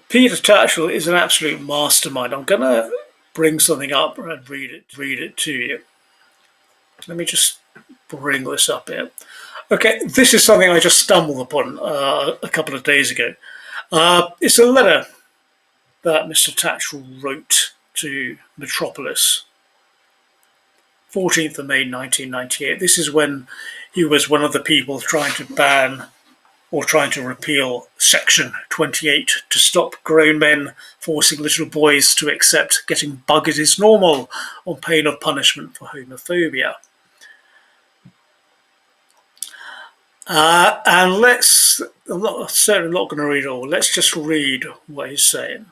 Peter Tatchell is an absolute mastermind. I'm going to bring something up and read it to you. Let me just bring this up here. Okay, this is something I just stumbled upon a couple of days ago. It's a letter that Mr Tatchell wrote to Metropolis, 14th of May 1998. This is when he was one of the people trying to ban or trying to repeal Section 28 to stop grown men forcing little boys to accept getting buggered is normal on pain of punishment for homophobia. And I'm certainly not going to read it all. Let's just read what he's saying.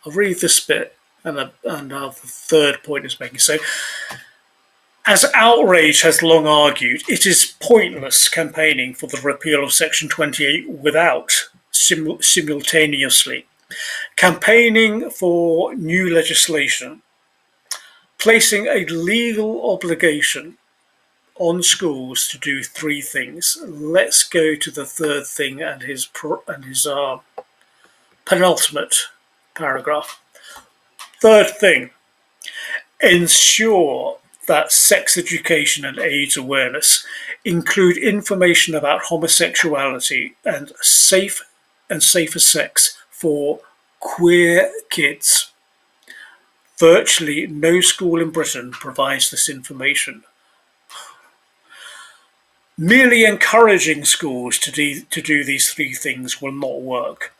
I'll read this bit and the third point is making. So, as Outrage has long argued, it is pointless campaigning for the repeal of Section 28 without simultaneously campaigning for new legislation, placing a legal obligation on schools to do three things. Let's go to the third thing and his penultimate paragraph. Third thing, ensure that sex education and AIDS awareness include information about homosexuality and safer sex for queer kids. Virtually no school in Britain provides this information. Merely encouraging schools to do these three things will not work.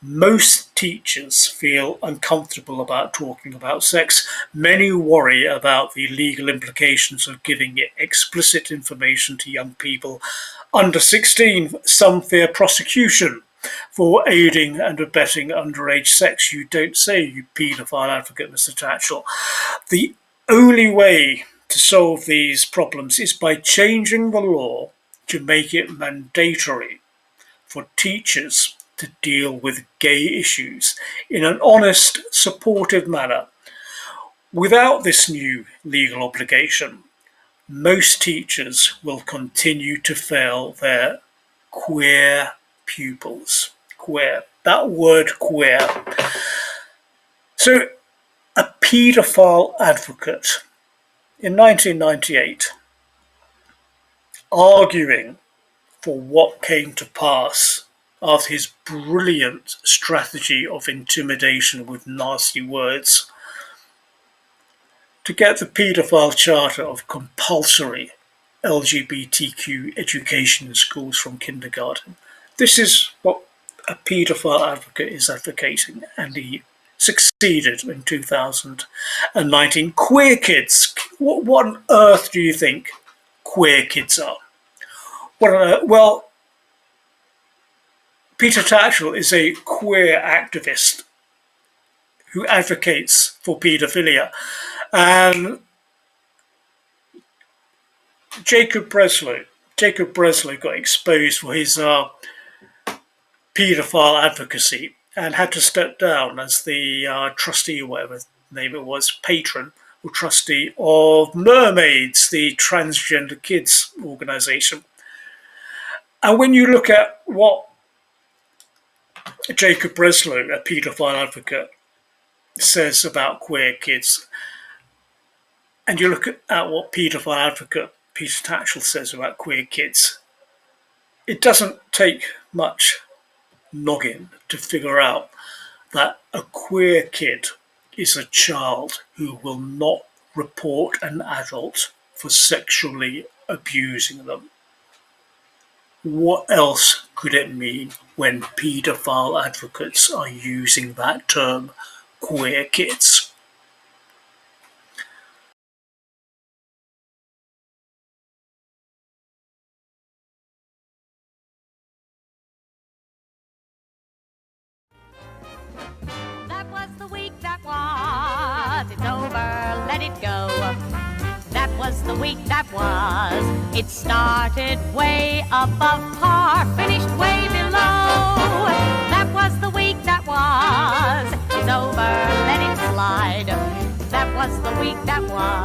Most teachers feel uncomfortable about talking about sex. Many worry about the legal implications of giving explicit information to young people under 16. Some fear prosecution for aiding and abetting underage sex. You don't say, you paedophile advocate, Mr Tatchell. The only way to solve these problems is by changing the law to make it mandatory for teachers to deal with gay issues in an honest, supportive manner. Without this new legal obligation, most teachers will continue to fail their queer pupils. Queer. That word queer. So, a paedophile advocate in 1998, arguing for what came to pass after his brilliant strategy of intimidation with nasty words, to get the paedophile charter of compulsory LGBTQ education in schools from kindergarten. This is what a paedophile advocate is advocating, and he succeeded in 2019. Queer kids. What on earth do you think queer kids are? Well, Peter Tatchell is a queer activist who advocates for paedophilia. And Jacob Breslow got exposed for his paedophile advocacy and had to step down as the trustee, or whatever name it was, patron or trustee of Mermaids, the transgender kids organisation. And when you look at what Jacob Breslow, a paedophile advocate, says about queer kids, and you look at what paedophile advocate Peter Tatchell says about queer kids, it doesn't take much noggin to figure out that a queer kid is a child who will not report an adult for sexually abusing them. What else could it mean when paedophile advocates are using that term, queer kids? That was the week that was. It's over, let it go. That was the week that was. It started way above par, finished way below. That was the week that was. It's over, let it slide. That was the week that was.